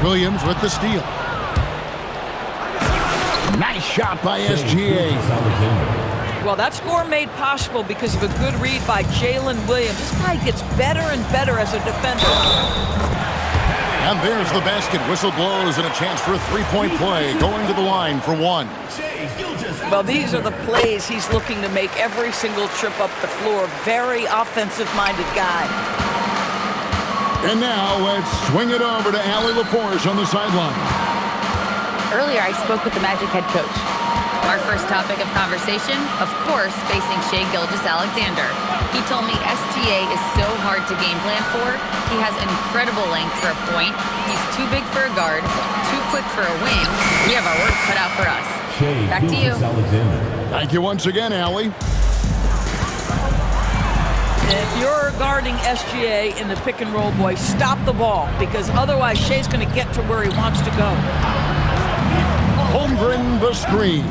Williams with the steal. Nice shot by SGA. Well, that score made possible because of a good read by Jalen Williams. This guy gets better and better as a defender. And there's the basket. Whistle blows and a chance for a three-point play. Going to the line for one. Well, these are the plays he's looking to make every single trip up the floor. Very offensive-minded guy. And now let's swing it over to Allie LaForge on the sideline. Earlier, I spoke with the Magic head coach. Our first topic of conversation, of course, facing Shai Gilgeous-Alexander. He told me SGA is so hard to game plan for. He has incredible length for a point. He's too big for a guard, too quick for a wing. We have our work cut out for us. Back to you. Thank you once again, Allie. If you're guarding SGA in the pick and roll, boy, stop the ball, because otherwise Shai's going to get to where he wants to go. Holmgren the screen.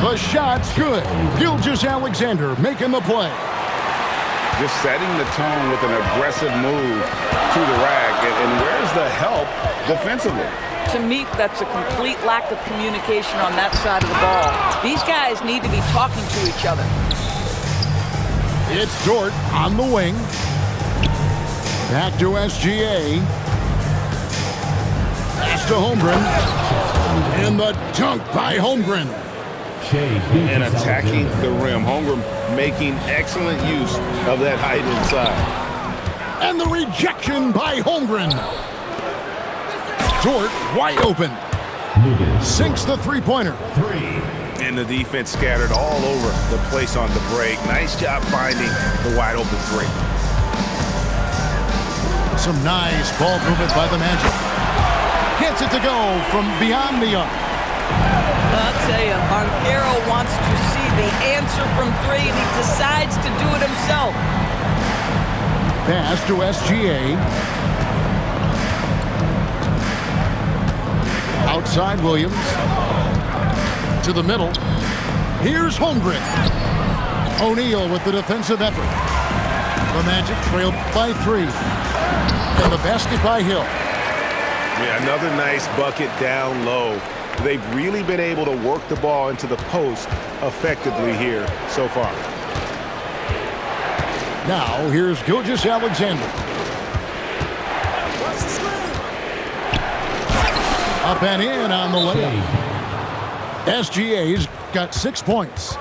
The shot's good. Gilgeous-Alexander making the play. Just setting the tone with an aggressive move to the rack. And where's the help defensively? To me, that's a complete lack of communication on that side of the ball. These guys need to be talking to each other. It's Dort on the wing. Back to SGA. Pass to Holmgren. And the dunk by Holmgren. And attacking the rim. Holmgren making excellent use of that height inside. And the rejection by Holmgren. Dort wide open. Sinks the three-pointer. And the defense scattered all over the place on the break. Nice job finding the wide open three. Some nice ball movement by the Magic. Gets it to go from beyond the arc. I'll tell you, Banchero wants to see the answer from three, and he decides to do it himself. Pass to SGA. Outside Williams. To the middle. Here's Holmgren. O'Neal with the defensive effort. The Magic trailed by 3. And the basket by Hill. Yeah, another nice bucket down low. They've really been able to work the ball into the post effectively here so far. Now, here's Gilgeous-Alexander. Up and in on the layup. SGA's got 6 points.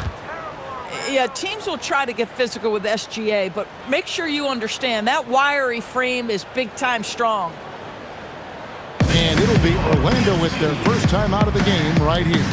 Yeah, teams will try to get physical with SGA, but make sure you understand that wiry frame is big-time strong. And it'll be Orlando with their first time out of the game right here.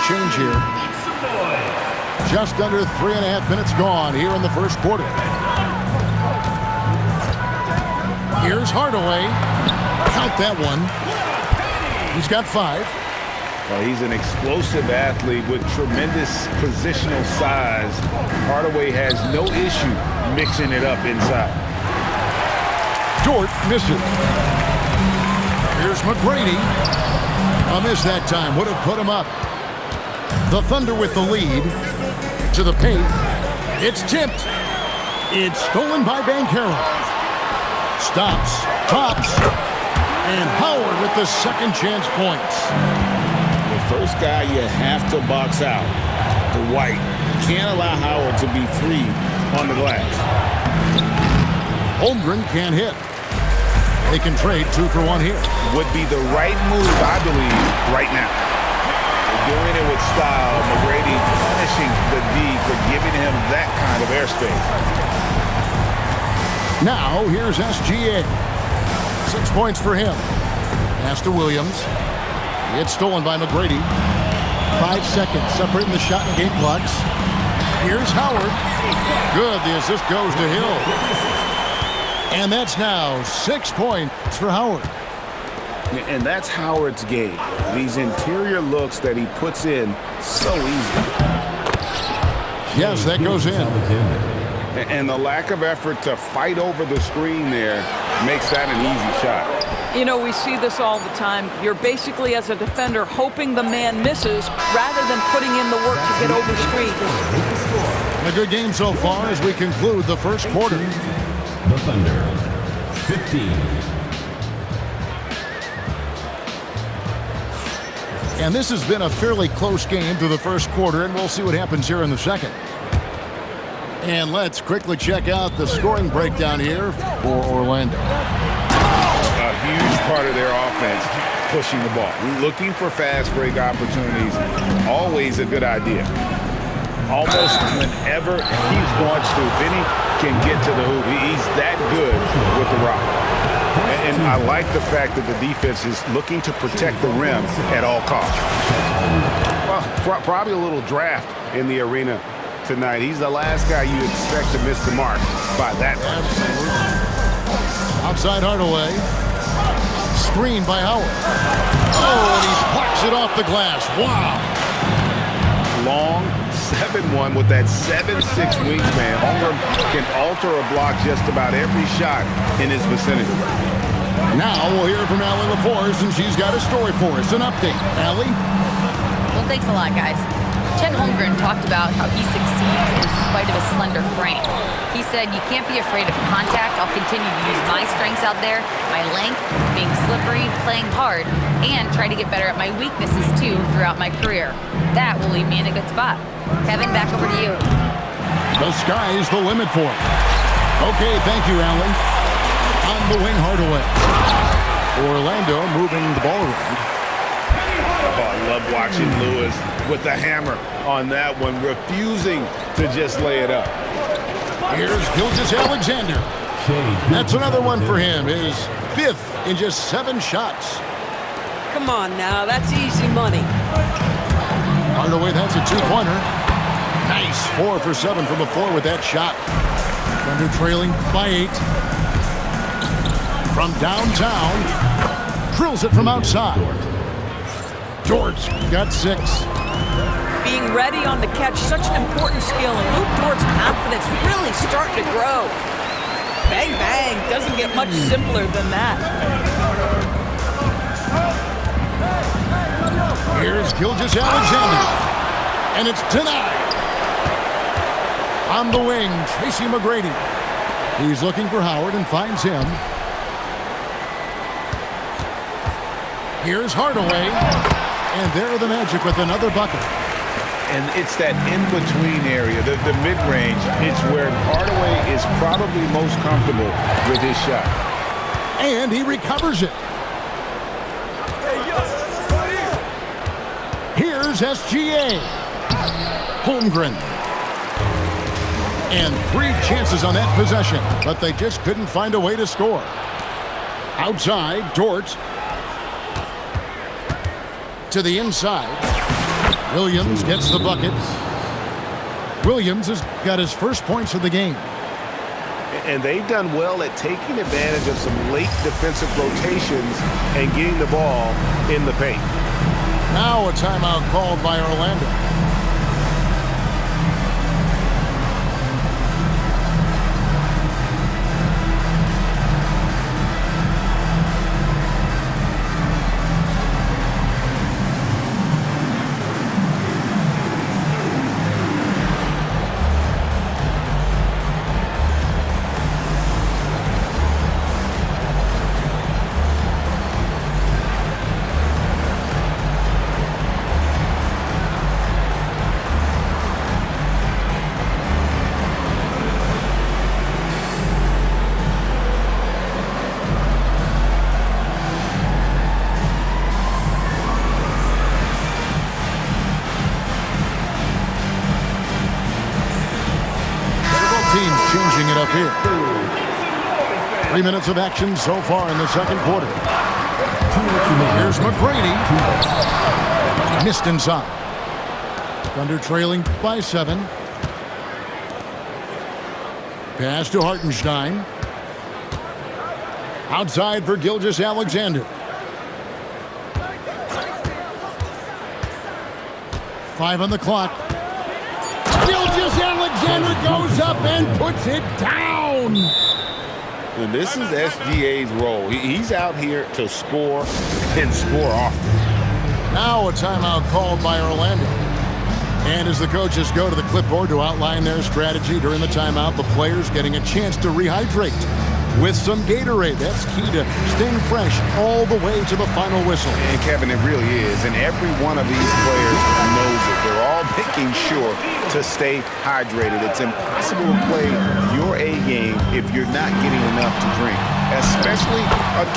Change here. Just under 3.5 minutes gone here in the first quarter. Here's Hardaway. Count that one. He's got 5. Well, he's an explosive athlete with tremendous positional size. Hardaway has no issue mixing it up inside. Dort misses. Here's McGrady. A miss that time. Would have put him up. The Thunder with the lead. To the paint. It's tipped. It's stolen by Banchero. Stops. Pops. And Howard with the second chance points. The first guy you have to box out, the White. Can't allow Howard to be free on the glass. Holmgren can't hit. They can trade 2 for 1 here. Would be the right move, I believe, right now. Doing it with style. McGrady punishing the D for giving him that kind of airspace. Now, here's SGA. 6 points for him. Pass to Williams. It's stolen by McGrady. 5 seconds separating the shot and game clocks. Here's Howard. Good. The assist goes to Hill. And that's now 6 points for Howard. And that's Howard's game. These interior looks that he puts in so easy. Yes, that goes in. And the lack of effort to fight over the screen there makes that an easy shot. You know, we see this all the time. You're basically, as a defender, hoping the man misses rather than putting in the work to get over screens. A good game so far as we conclude the first quarter. The Thunder, 15. And this has been a fairly close game through the first quarter, and we'll see what happens here in the second. And let's quickly check out the scoring breakdown here for Orlando. A huge part of their offense, pushing the ball. Looking for fast break opportunities, always a good idea. Almost whenever he wants to, Vinny can get to the hoop. He's that good with the rock. And I like the fact that the defense is looking to protect the rim at all costs. Well, probably a little draft in the arena tonight. He's the last guy you expect to miss the mark by that much. Absolutely. Outside Hardaway. Screen by Howard. Oh, and he plucks it off the glass. Wow. Long 7-1 with that 7'6" wingspan. Holmgren can alter a block just about every shot in his vicinity. Now we'll hear from Allie LaForce, and she's got a story for us. An update. Allie? Well, thanks a lot, guys. Chet Holmgren talked about how he succeeds in spite of a slender frame. He said, "You can't be afraid of contact. I'll continue to use my strengths out there, my length, being slippery, playing hard, and try to get better at my weaknesses, too, throughout my career. That will leave me in a good spot." Kevin, back over to you. The sky's the limit for him. Okay, thank you, Allie. On the wing, Hardaway. Orlando moving the ball around. Oh, I love watching Lewis with the hammer on that one, refusing to just lay it up. Here's Gilgeous-Alexander. That's another one for him. His 5th in just 7 shots. Come on now, that's easy money. Hardaway, that's a 2-pointer. Nice. 4 for 7 from the floor with that shot. Thunder trailing by 8. From downtown, drills it from outside. George got 6. Being ready on the catch, such an important skill, and Luke Dort's confidence really starting to grow. Bang, bang, doesn't get much simpler than that. Here's Gilgeous-Alexander, and it's denied. On the wing, Tracy McGrady. He's looking for Howard and finds him. Here's Hardaway, and there the Magic with another bucket. And it's that in-between area, the mid-range. It's where Hardaway is probably most comfortable with his shot. And he recovers it. Here's SGA. Holmgren. And 3 chances on that possession, but they just couldn't find a way to score. Outside, Dort. To the inside. Williams gets the bucket. Williams has got his first points of the game. And they've done well at taking advantage of some late defensive rotations and getting the ball in the paint. Now a timeout called by Orlando. Changing it up here. 3 minutes of action so far in the second quarter. Here's McGrady. Missed inside. Thunder trailing by 7. Pass to Hartenstein. Outside for Gilgeous-Alexander. 5 on the clock. Gilgeous-Alexander goes up and puts it down. And this is SGA's role. He's out here to score and score often. Now a timeout called by Orlando. And as the coaches go to the clipboard to outline their strategy during the timeout, the players getting a chance to rehydrate with some Gatorade. That's key to staying fresh all the way to the final whistle. And Kevin, it really is. And every one of these players knows it. They're all making sure to stay hydrated. It's impossible to play your A game if you're not getting enough to drink, especially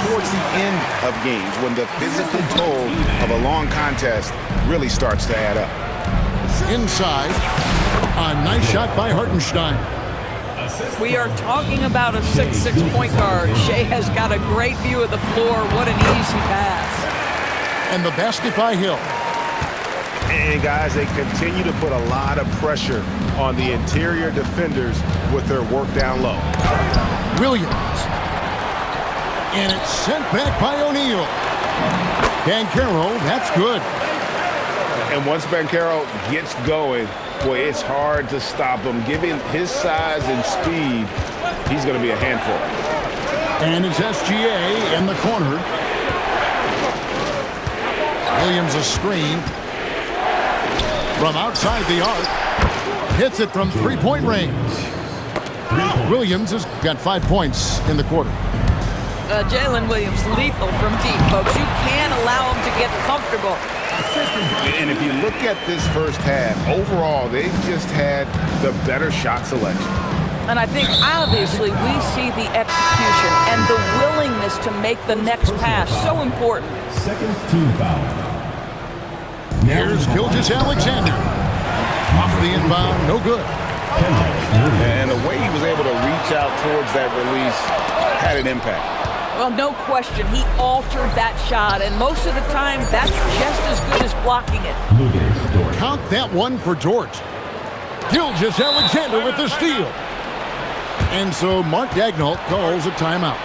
towards the end of games when the physical toll of a long contest really starts to add up. Inside, a nice shot by Hartenstein. We are talking about a 6'6" point guard. Shea has got a great view of the floor. What an easy pass. And the basket by Hill. And guys, they continue to put a lot of pressure on the interior defenders with their work down low. Williams. And it's sent back by O'Neal. Banchero, that's good. And once Banchero gets going, boy, it's hard to stop him. Given his size and speed, he's going to be a handful. And it's SGA in the corner. Williams a screen. From outside the arc. Hits it from three-point range. Williams has got 5 points in the quarter. Jalen Williams, lethal from deep, folks. You can't allow him to get comfortable. And if you look at this first half, overall, they've just had the better shot selection. And I think, obviously, we see the execution and the willingness to make the next pass so important. Second team foul. Here's Gilgeous-Alexander. Off the inbound, no good. And the way he was able to reach out towards that release had an impact. Well, no question, he altered that shot, and most of the time, that's just as good as blocking it. Count that one for Dort. Gilgeous-Alexander with the steal. And so Mark Daigneault calls a timeout.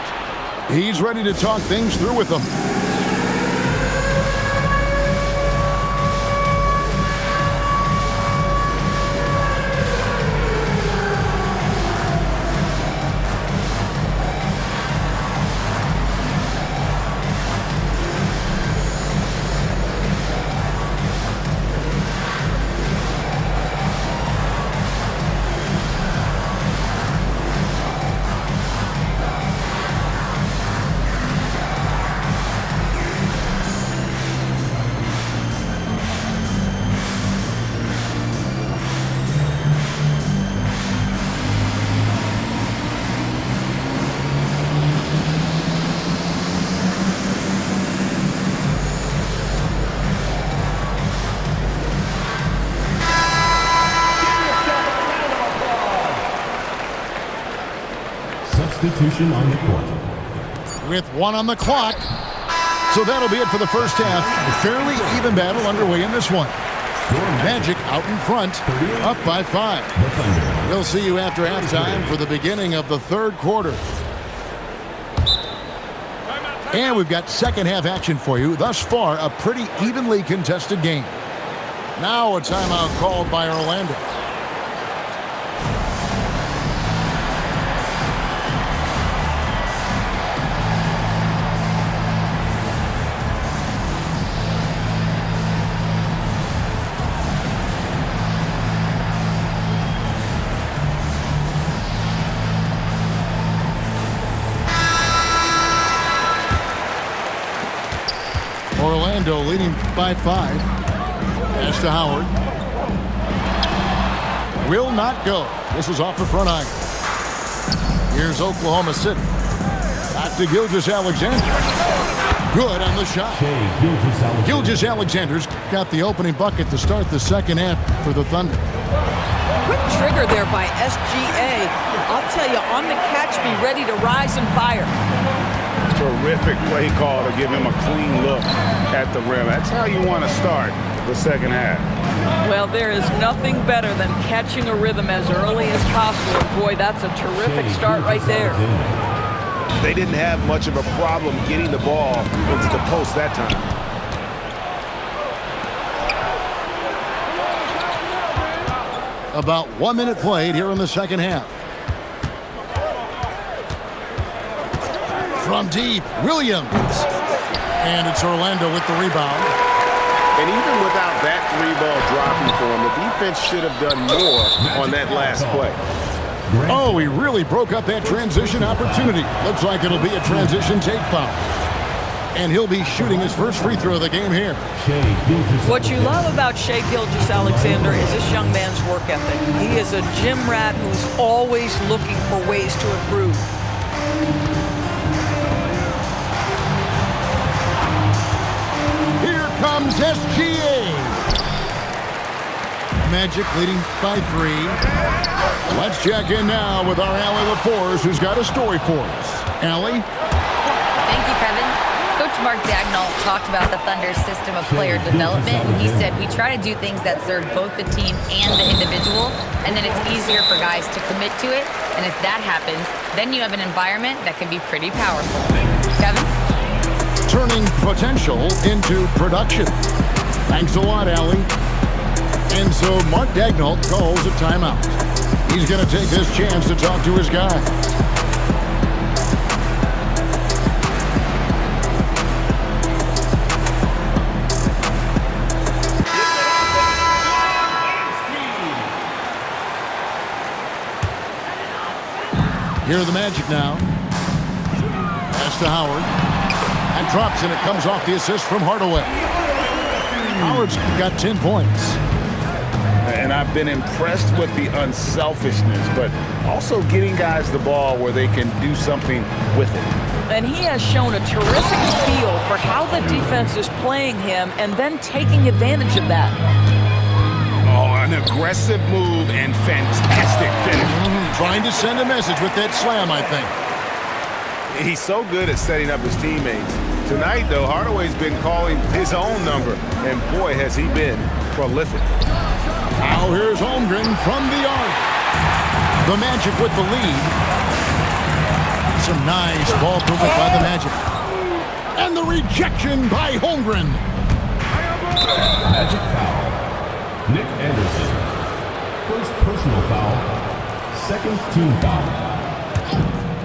He's ready to talk things through with them. Substitution on the court. With 1 on the clock. So that'll be it for the first half. A fairly even battle underway in this one. Magic out in front, up by 5. We'll see you after halftime for the beginning of the third quarter. And we've got second half action for you. Thus far, a pretty evenly contested game. Now a timeout called by Orlando. Orlando leading by 5. Pass to Howard. Will not go. This is off the front iron. Here's Oklahoma City. Back to Gilgeous-Alexander. Good on the shot. Gilgeous-Alexander's got the opening bucket to start the second half for the Thunder. Quick trigger there by SGA. I'll tell you, on the catch, be ready to rise and fire. Terrific play call to give him a clean look at the rim. That's how you want to start the second half. Well, there is nothing better than catching a rhythm as early as possible. And boy, that's a terrific start right there. They didn't have much of a problem getting the ball into the post that time. About 1 minute played here in the second half. From deep, Williams. And it's Orlando with the rebound. And even without that three-ball dropping for him, the defense should have done more on that last play. Oh, he really broke up that transition opportunity. Looks like it'll be a transition take foul. And he'll be shooting his first free throw of the game here. What you love about Shai Gilgeous-Alexander is this young man's work ethic. He is a gym rat who's always looking for ways to improve. Here comes SGA. Magic leading by 3. Let's check in now with our Allie LaForce, who's got a story for us. Allie? Thank you, Kevin. Coach Mark Dagnall talked about the Thunder's system of player development. He said, we try to do things that serve both the team and the individual, and then it's easier for guys to commit to it. And if that happens, then you have an environment that can be pretty powerful. Kevin? Turning potential into production. Thanks a lot, Allie. And so Mark Dagnall calls a timeout. He's going to take this chance to talk to his guy. Here are the Magic now. Pass to Howard. And drops, and it comes off the assist from Hardaway. Howard's got 10 points. And I've been impressed with the unselfishness, but also getting guys the ball where they can do something with it. And he has shown a terrific feel for how the defense is playing him and then taking advantage of that. Oh, an aggressive move and fantastic finish. Trying to send a message with that slam, I think. He's so good at setting up his teammates. Tonight, though, Hardaway's been calling his own number, and boy, has he been prolific. Now here's Holmgren from the arc. The Magic with the lead. Some nice ball movement by the Magic. And the rejection by Holmgren. Magic foul. Nick Anderson. First personal foul. Second team foul.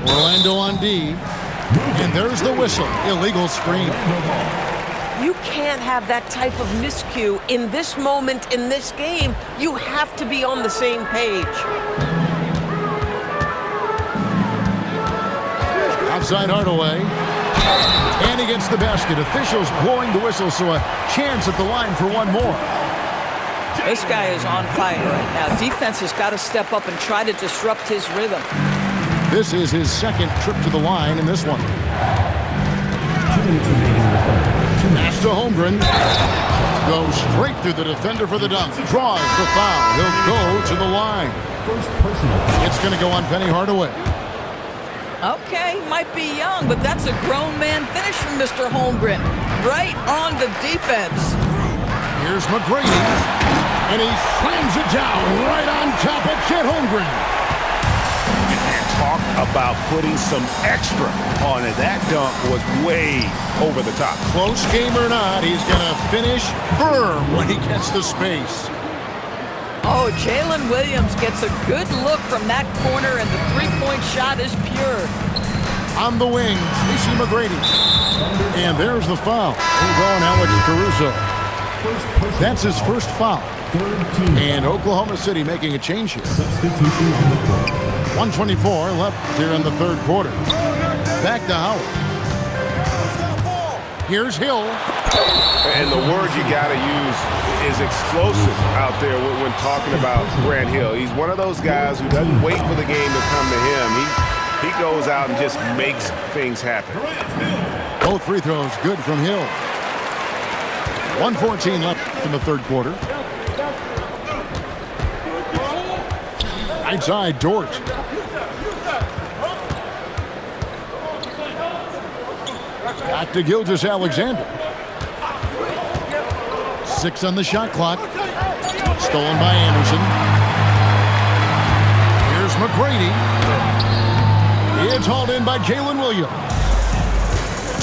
Orlando on D. And there's the whistle. Illegal screen. You can't have that type of miscue in this moment in this game. You have to be on the same page. Outside Hardaway. And he gets the basket. Officials blowing the whistle, so a chance at the line for one more. This guy is on fire right now. Defense has got to step up and try to disrupt his rhythm. This is his second trip to the line in this one. 2 minutes remaining in the third. Pass to Holmgren. Goes straight through the defender for the dunk. Draws the foul. He'll go to the line. First personal foul. It's going to go on Penny Hardaway. Okay, might be young, but that's a grown man finish from Mr. Holmgren. Right on the defense. Here's McGrady. And he slams it down right on top of Chet Holmgren. Talk about putting some extra on it. That dunk was way over the top. Close game or not, he's going to finish firm when he gets the space. Oh, Jalen Williams gets a good look from that corner, and the three-point shot is pure. On the wing, Tracy McGrady. And there's the foul. We're going Alex Caruso. That's his first foul. And Oklahoma City making a change here. Substitution on the court. 1:24 left here in the third quarter. Back to Howard. Here's Hill. And the word you got to use is explosive out there when talking about Grant Hill. He's one of those guys who doesn't wait for the game to come to him. He goes out and just makes things happen. Both free throws good from Hill. 1:14 left in the third quarter. Right side, Dort. Back to Gilgeous-Alexander. 6 on the shot clock. Stolen by Anderson. Here's McGrady. It's hauled in by Jalen Williams.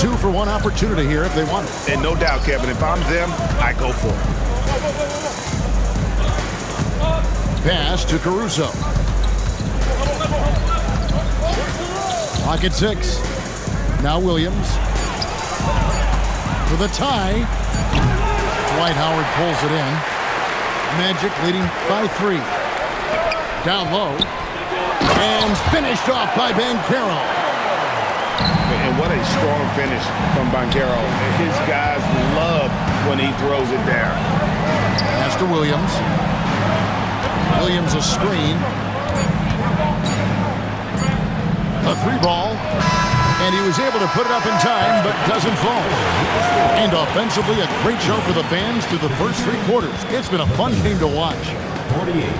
2 for 1 opportunity here if they want it. And no doubt, Kevin, if I'm them, I go for it. pass to Caruso. Clock at 6. Now Williams. For the tie. Dwight Howard pulls it in. Magic leading by 3. Down low. And finished off by Banchero. And what a strong finish from Banchero. His guys love when he throws it down. Pass to Williams. Williams a screen. A 3-ball. And he was able to put it up in time, but doesn't fall. And offensively, a great show for the fans through the first 3 quarters. It's been a fun game to watch. 48.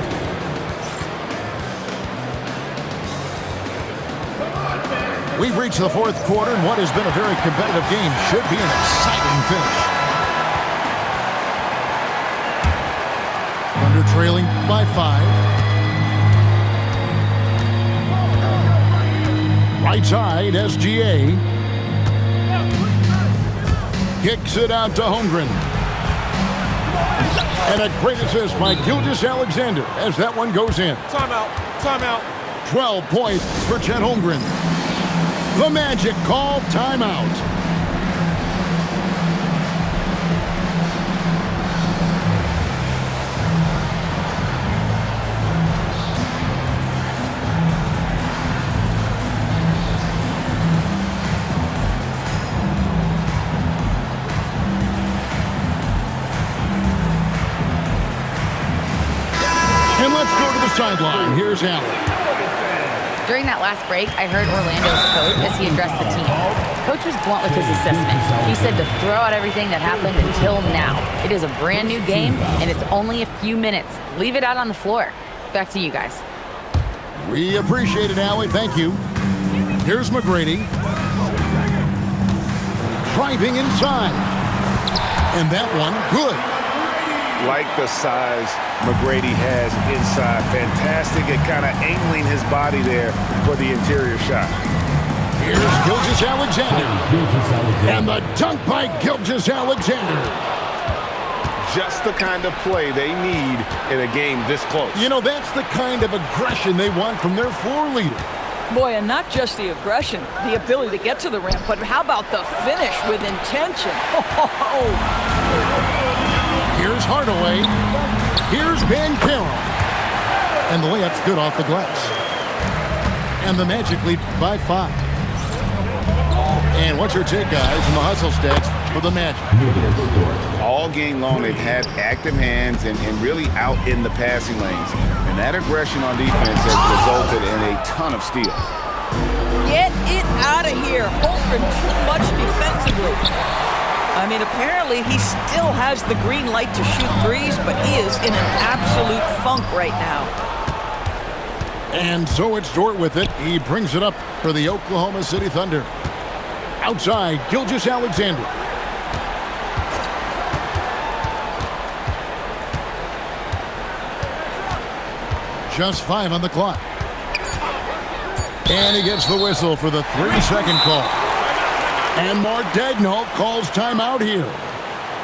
We've reached the 4th quarter, and what has been a very competitive game should be an exciting finish. Thunder trailing by 5. Right side, SGA. Kicks it out to Holmgren. And a great assist by Gilgeous-Alexander as that one goes in. Timeout. Timeout. 12 points for Chet Holmgren. The Magic call timeout. And let's go to the sideline. Here's Allen. During that last break, I heard Orlando's coach as he addressed the team. Coach was blunt with his assessment. He said to throw out everything that happened until now. It is a brand new game, and it's only a few minutes. Leave it out on the floor. Back to you guys. We appreciate it, Allie. Thank you. Here's McGrady. Driving inside. And that one, good. Like the size McGrady has inside. Fantastic at kind of angling his body there for the interior shot. Here's Gilgeous-Alexander. And the dunk by Gilgeous-Alexander. Just the kind of play they need in a game this close. You know, that's the kind of aggression they want from their floor leader. Boy, and not just the aggression, the ability to get to the rim, but how about the finish with intention? Here's Hardaway. Here's Banchero. And the layup's good off the glass. And the Magic lead by 5. And what's your take, guys, from the hustle stats for the Magic? All game long, they've had active hands and really out in the passing lanes. And that aggression on defense has resulted in a ton of steals. Get it out of here. Holmgren too much defensively. I mean, apparently he still has the green light to shoot threes, but he is in an absolute funk right now. And so it's Dort with it. He brings it up for the Oklahoma City Thunder. Outside, Gilgeous-Alexander. Just 5 on the clock. And he gets the whistle for the 3-second call. And Mark Daigneault calls timeout here.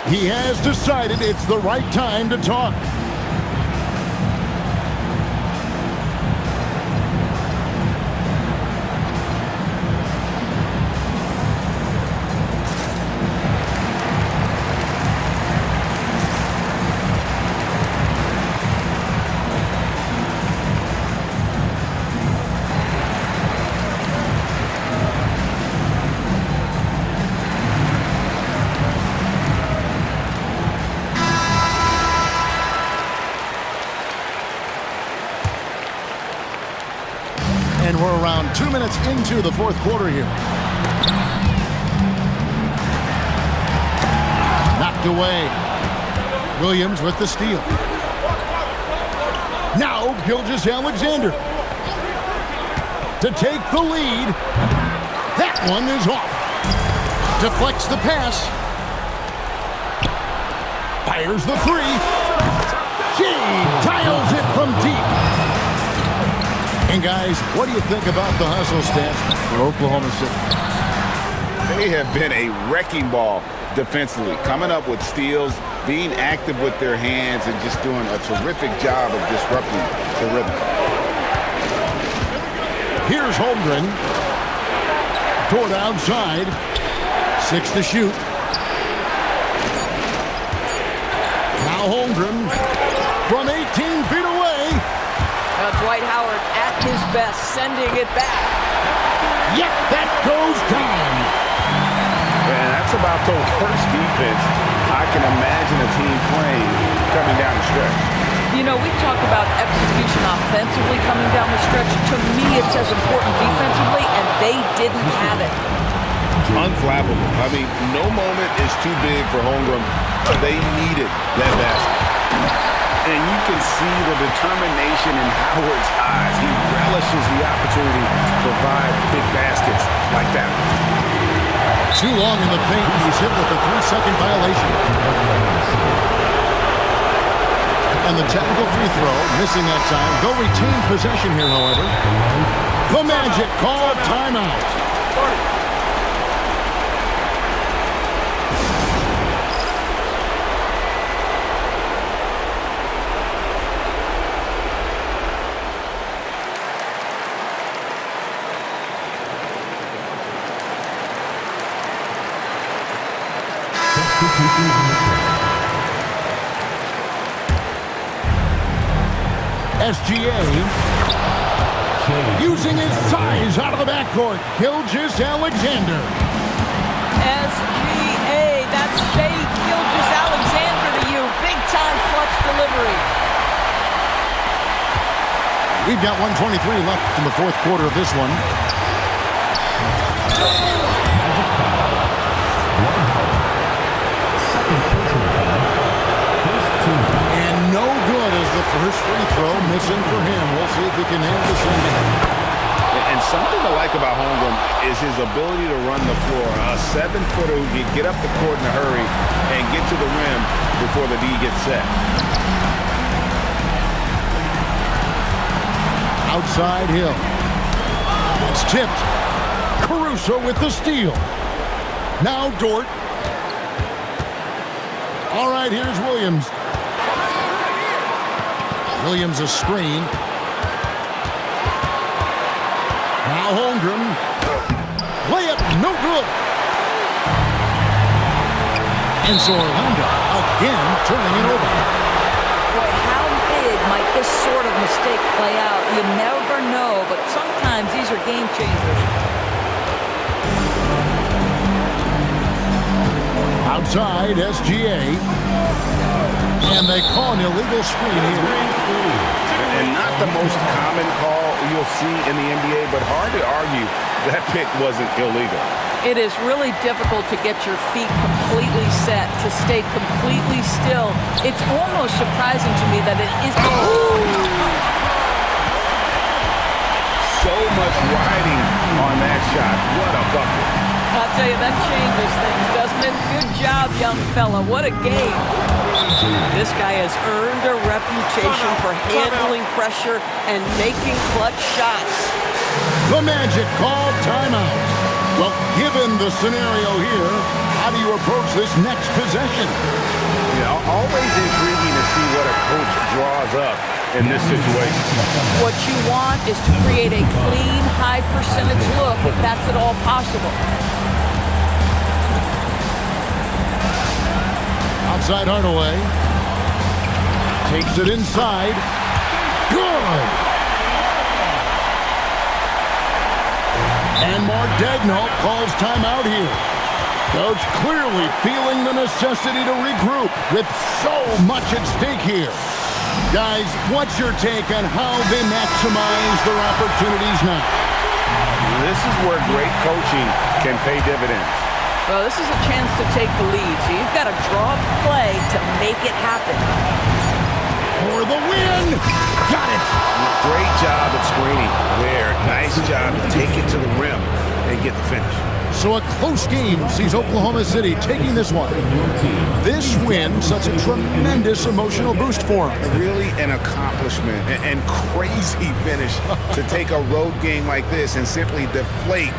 He has decided it's the right time to talk. And we're around 2 minutes into the 4th quarter here. Knocked away. Williams with the steal. Now Gilgeous-Alexander to take the lead. That one is off. Deflects the pass. Fires the 3. She dials it from deep. And guys, what do you think about the hustle stats for Oklahoma City? They have been a wrecking ball defensively, coming up with steals, being active with their hands and just doing a terrific job of disrupting the rhythm. Here's Holmgren. Toward outside. 6 to shoot. Now Holmgren from 18 feet away. Dwight Howard at his best, sending it back. Yep, that goes down. And that's about the worst defense I can imagine a team playing coming down the stretch. You know, we talk about execution offensively coming down the stretch. To me, it's as important defensively, and they didn't have it. Unflappable. I mean, no moment is too big for Holmgren. They needed that basket. And you can see the determination in Howard's eyes. He relishes the opportunity to provide big baskets like that. Too long in the paint. He's hit with a 3-second violation. And the technical free throw, missing that time. They'll retain possession here, however. The Magic call timeout. SGA using his size out of the backcourt. Gilgeous-Alexander. SGA, that's Shai Gilgeous-Alexander to you. Big-time clutch delivery. We've got 1:23 left in the fourth quarter of this one. And no good as the first free throw missing for him. We'll see if he can handle this one. And something I like about Holmgren is his ability to run the floor. A 7-footer who can get up the court in a hurry and get to the rim before the D gets set. Outside Hill. It's tipped. Caruso with the steal. Now Dort. All right, here's Williams. Williams a screen. Now Holmgren. Layup, no good. And so Orlando again turning it over. Boy, how big might this sort of mistake play out? You never know, but sometimes these are game changers. Outside, SGA. And they call an illegal screen here. And not the most common call you'll see in the NBA, but hard to argue that pick wasn't illegal. It is really difficult to get your feet completely set, to stay completely still. It's almost surprising to me that it is. So much riding on that shot. What a bucket. I'll tell you, that changes things, doesn't it? Good job, young fella. What a game. This guy has earned a reputation for handling pressure and making clutch shots. The Magic called timeout. Well, given the scenario here, how do you approach this next possession? Yeah, always intriguing to see what a coach draws up in this situation. What you want is to create a clean, high-percentage look, if that's at all possible. Outside Hardaway. Takes it inside. Good! And Mark Daigneault calls timeout here. Coach clearly feeling the necessity to regroup with so much at stake here. Guys, what's your take on how they maximize their opportunities now? This is where great coaching can pay dividends. Well, this is a chance to take the lead, so you've got to draw up a play to make it happen. For the win! Got it! Great job of screening there. Nice job to take it to the rim and get the finish. So a close game sees Oklahoma City taking this one. This win sets a tremendous emotional boost for them. Really an accomplishment and crazy finish to take a road game like this and simply deflate